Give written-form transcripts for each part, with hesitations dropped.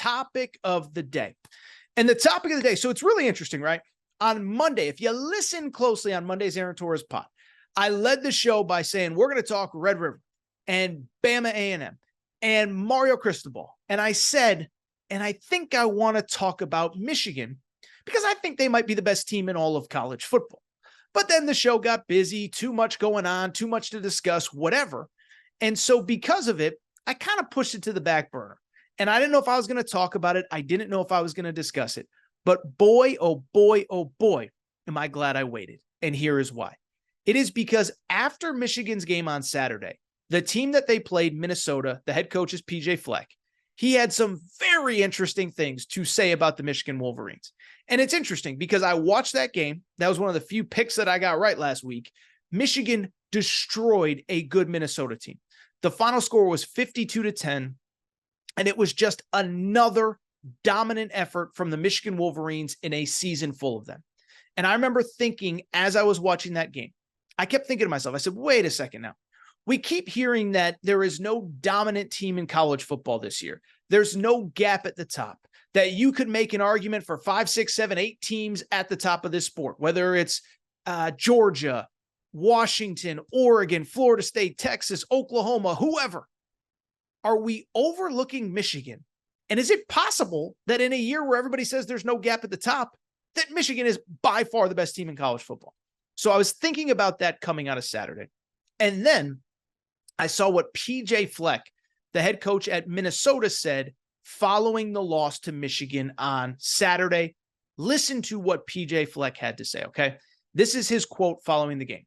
topic of the day. And the topic of the day, so it's really interesting, right? On Monday, if you listen closely on Monday's Aaron Torres pod, I led the show by saying we're going to talk Red River and Bama A&M and Mario Cristobal. And I said, and I think I want to talk about Michigan because I think they might be the best team in all of college football. But then the show got busy, too much going on, too much to discuss, whatever. And so because of it, I kind of pushed it to the back burner. And I didn't know if I was going to talk about it. I didn't know if I was going to discuss it. But boy, oh boy, am I glad I waited. And here is why. It is because after Michigan's game on Saturday, the team that they played, Minnesota, the head coach is PJ Fleck. He had some very interesting things to say about the Michigan Wolverines. And it's interesting because I watched that game. That was one of the few picks that I got right last week. Michigan destroyed a good Minnesota team. The final score was 52-10. And it was just another dominant effort from the Michigan Wolverines in a season full of them. And I remember thinking as I was watching that game, I kept thinking to myself, I said, wait a second now. We keep hearing that there is no dominant team in college football this year. There's no gap at the top, that you could make an argument for 5, 6, 7, 8 teams at the top of this sport, whether it's Georgia, Washington, Oregon, Florida State, Texas, Oklahoma, whoever. Are we overlooking Michigan? And is it possible that in a year where everybody says there's no gap at the top, that Michigan is by far the best team in college football? So I was thinking about that coming out of Saturday. And then I saw what PJ Fleck, the head coach at Minnesota, said following the loss to Michigan on Saturday. Listen to what PJ Fleck had to say, okay? This is his quote following the game.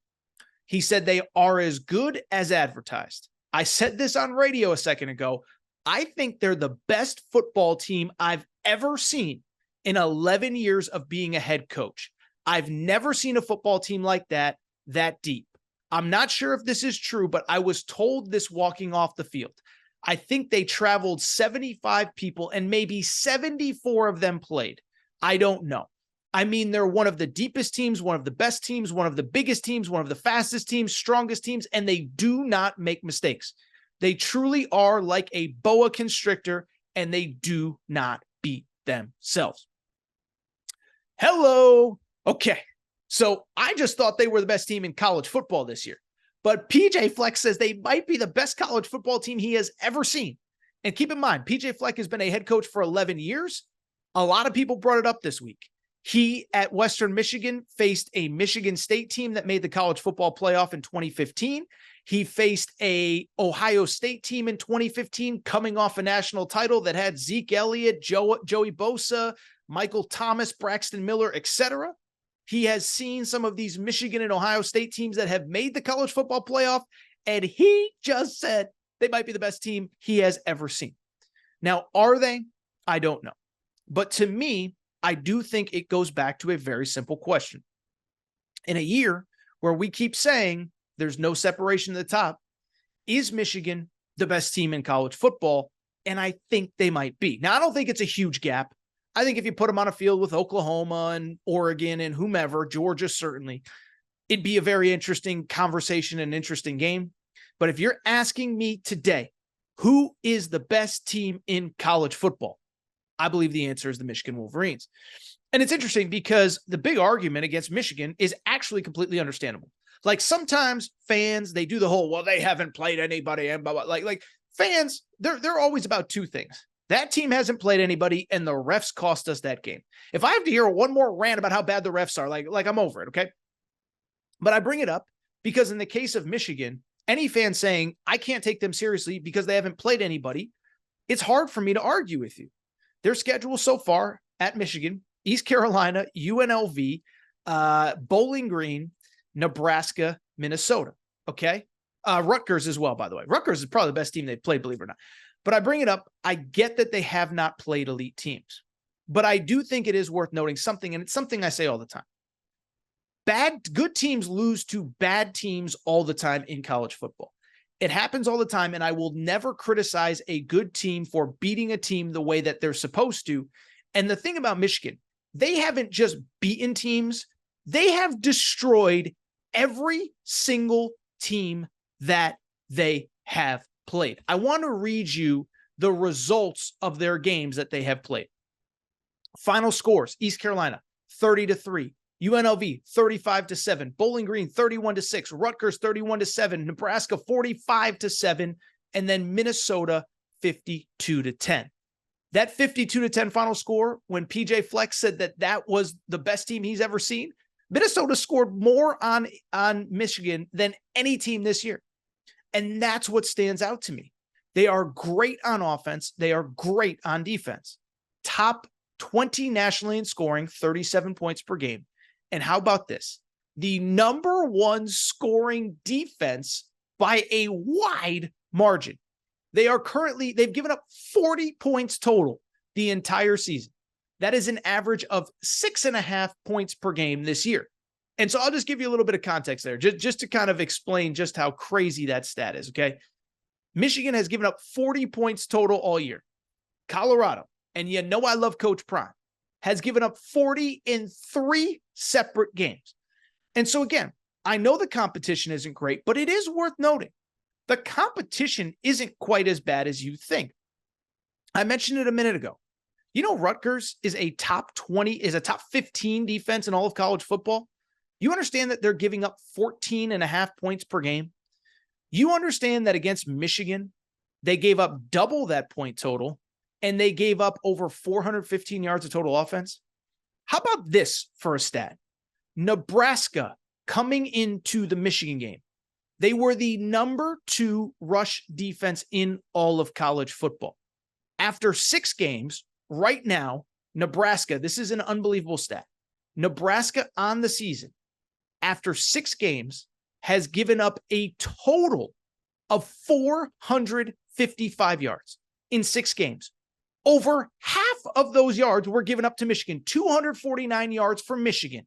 He said, "They are as good as advertised. I said this on radio a second ago. I think they're the best football team I've ever seen in 11 years of being a head coach. I've never seen a football team like that deep. I'm not sure if this is true, but I was told this walking off the field. I think they traveled 75 people and maybe 74 of them played. I don't know. I mean, they're one of the deepest teams, one of the best teams, one of the biggest teams, one of the fastest teams, strongest teams, and they do not make mistakes. They truly are like a boa constrictor, and they do not beat themselves." Hello. Okay. So I just thought they were the best team in college football this year. But PJ Fleck says they might be the best college football team he has ever seen. And keep in mind, PJ Fleck has been a head coach for 11 years. A lot of people brought it up this week. He, at Western Michigan, faced a Michigan State team that made the college football playoff in 2015. He faced a Ohio State team in 2015 coming off a national title that had Zeke Elliott, Joey Bosa, Michael Thomas, Braxton Miller, etc. He has seen some of these Michigan and Ohio State teams that have made the college football playoff, and he just said they might be the best team he has ever seen. Now, are they? I don't know. But to me, I do think it goes back to a very simple question. In a year where we keep saying there's no separation at the top, is Michigan the best team in college football? And I think they might be. Now, I don't think it's a huge gap. I think if you put them on a field with Oklahoma and Oregon and whomever, Georgia certainly, it'd be a very interesting conversation and interesting game. But if you're asking me today, who is the best team in college football? I believe the answer is the Michigan Wolverines. And it's interesting because the big argument against Michigan is actually completely understandable. Like sometimes fans, they do the whole, well, they haven't played anybody and blah, blah. Like fans, they're always about two things. That team hasn't played anybody, and the refs cost us that game. If I have to hear one more rant about how bad the refs are, like I'm over it, okay? But I bring it up because in the case of Michigan, any fan saying, I can't take them seriously because they haven't played anybody, it's hard for me to argue with you. Their schedule so far at Michigan, East Carolina, UNLV, Bowling Green, Nebraska, Minnesota, okay? Rutgers as well, by the way. Rutgers is probably the best team they've played, believe it or not. But I bring it up. I get that they have not played elite teams, but I do think it is worth noting something, and it's something I say all the time. Good teams lose to bad teams all the time in college football. It happens all the time, and I will never criticize a good team for beating a team the way that they're supposed to. And the thing about Michigan, they haven't just beaten teams. They have destroyed every single team that they have played. I want to read you the results of their games that they have played. Final scores: East Carolina 30-3, UNLV 35-7, Bowling Green 31-6, Rutgers 31-7, Nebraska 45-7, and then Minnesota 52-10. That 52-10 final score, when PJ Fleck said that that was the best team he's ever seen, Minnesota scored more on Michigan than any team this year. And that's what stands out to me. They are great on offense. They are great on defense. Top 20 nationally in scoring, 37 points per game. And how about this? The number one scoring defense by a wide margin. They've given up 40 points total the entire season. That is an average of 6.5 points per game this year. And so I'll just give you a little bit of context there, just to kind of explain just how crazy that stat is, okay? Michigan has given up 40 points total all year. Colorado, and you know I love Coach Prime, has given up 40 in 3 separate games. And so again, I know the competition isn't great, but it is worth noting. The competition isn't quite as bad as you think. I mentioned it a minute ago. You know, Rutgers is a top 15 defense in all of college football. You understand that they're giving up 14.5 points per game. You understand that against Michigan, they gave up double that point total, and they gave up over 415 yards of total offense. How about this for a stat? Nebraska, coming into the Michigan game, they were the number 2 rush defense in all of college football. After 6 games, right now, Nebraska, this is an unbelievable stat. Nebraska on the season, after 6 games, has given up a total of 455 yards in 6 games. Over half of those yards were given up to Michigan, 249 yards for Michigan.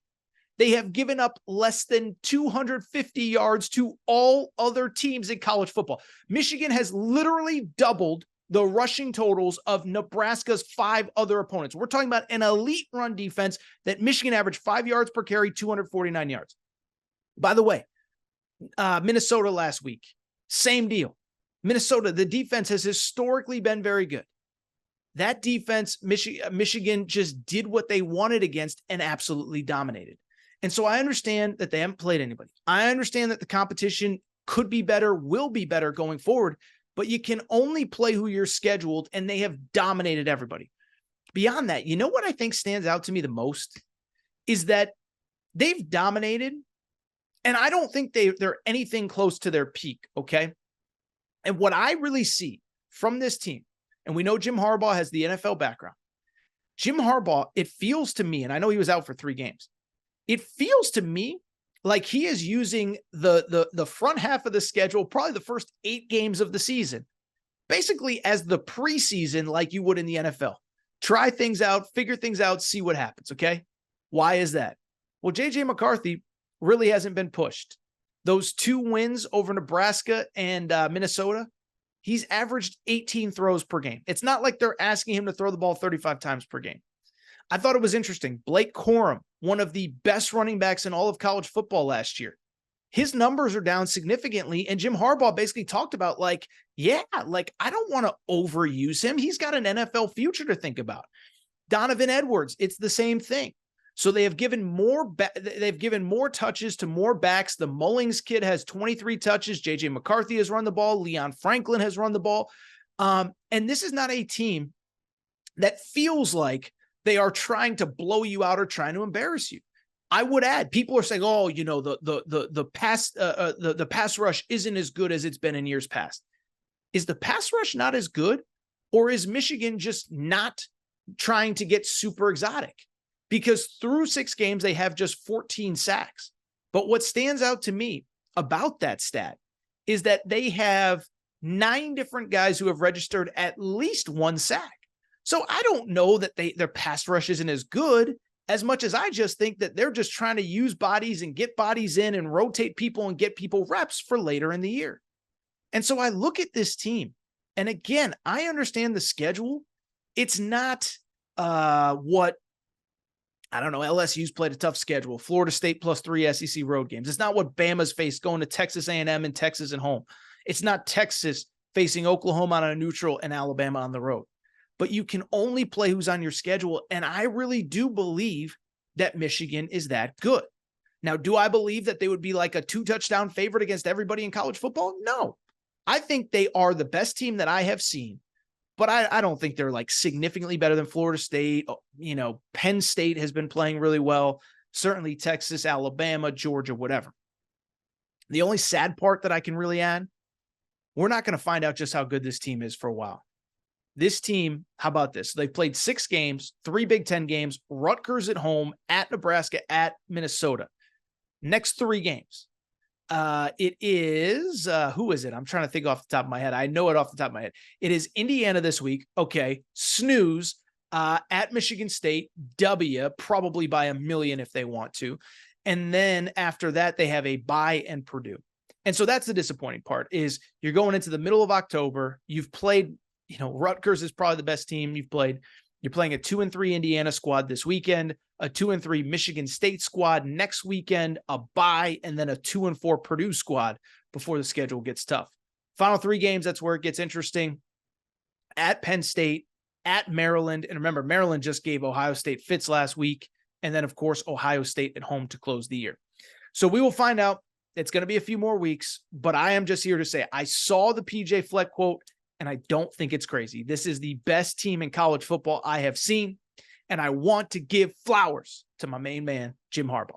They have given up less than 250 yards to all other teams in college football. Michigan has literally doubled the rushing totals of Nebraska's 5 other opponents. We're talking about an elite run defense that Michigan averaged 5 yards per carry, 249 yards. By the way, Minnesota last week, same deal. Minnesota, the defense has historically been very good. That defense, Michigan just did what they wanted against and absolutely dominated. And so I understand that they haven't played anybody. I understand that the competition could be better, will be better going forward, but you can only play who you're scheduled, and they have dominated everybody. Beyond that, you know what I think stands out to me the most is that they've dominated, and I don't think they're anything close to their peak, okay? And what I really see from this team, and we know Jim Harbaugh has the NFL background. Jim Harbaugh, it feels to me, and I know he was out for 3 games, it feels to me like he is using the front half of the schedule, probably the first 8 games of the season, basically as the preseason like you would in the NFL. Try things out, figure things out, see what happens, okay? Why is that? Well, J.J. McCarthy really hasn't been pushed. Those 2 wins over Nebraska and Minnesota, he's averaged 18 throws per game. It's not like they're asking him to throw the ball 35 times per game. I thought it was interesting. Blake Corum, one of the best running backs in all of college football last year, his numbers are down significantly. And Jim Harbaugh basically talked about I don't want to overuse him. He's got an NFL future to think about. Donovan Edwards, it's the same thing. So they have given more touches to more backs. The Mullings kid has 23 touches. JJ McCarthy has run the ball. Leon Franklin has run the ball. And this is not a team that feels like they are trying to blow you out or trying to embarrass you. I would add, people are saying, "Oh, you know, the pass rush isn't as good as it's been in years past." Is the pass rush not as good, or is Michigan just not trying to get super exotic? Because through 6 games, they have just 14 sacks. But what stands out to me about that stat is that they have 9 different guys who have registered at least 1 sack. So I don't know that their pass rush isn't as good as much as I just think that they're just trying to use bodies and get bodies in and rotate people and get people reps for later in the year. And so I look at this team, and again, I understand the schedule. It's not what, I don't know, LSU's played a tough schedule. Florida State plus 3 SEC road games. It's not what Bama's faced going to Texas A&M and Texas at home. It's not Texas facing Oklahoma on a neutral and Alabama on the road. But you can only play who's on your schedule. And I really do believe that Michigan is that good. Now, do I believe that they would be like a 2-touchdown favorite against everybody in college football? No. I think they are the best team that I have seen, but I don't think they're like significantly better than Florida State. You know, Penn State has been playing really well. Certainly Texas, Alabama, Georgia, whatever. The only sad part that I can really add, we're not going to find out just how good this team is for a while. This team, how about this? They've played 6 games, 3 Big Ten games, Rutgers at home, at Nebraska, at Minnesota. Next 3 games. It is, who is it? I'm trying to think off the top of my head. I know it off the top of my head. It is Indiana this week. Okay. Snooze, at Michigan State, W, probably by 1 million if they want to. And then after that, they have a bye and Purdue. And so that's the disappointing part is you're going into the middle of October. You've played, you know, Rutgers is probably the best team you've played. You're playing a 2-3 Indiana squad this weekend, a 2-3 Michigan State squad next weekend, a bye, and then a 2-4 Purdue squad before the schedule gets tough. Final 3 games, that's where it gets interesting. At Penn State, at Maryland. And remember, Maryland just gave Ohio State fits last week. And then, of course, Ohio State at home to close the year. So we will find out. It's going to be a few more weeks, but I am just here to say I saw the PJ Fleck quote, and I don't think it's crazy. This is the best team in college football I have seen, and I want to give flowers to my main man, Jim Harbaugh.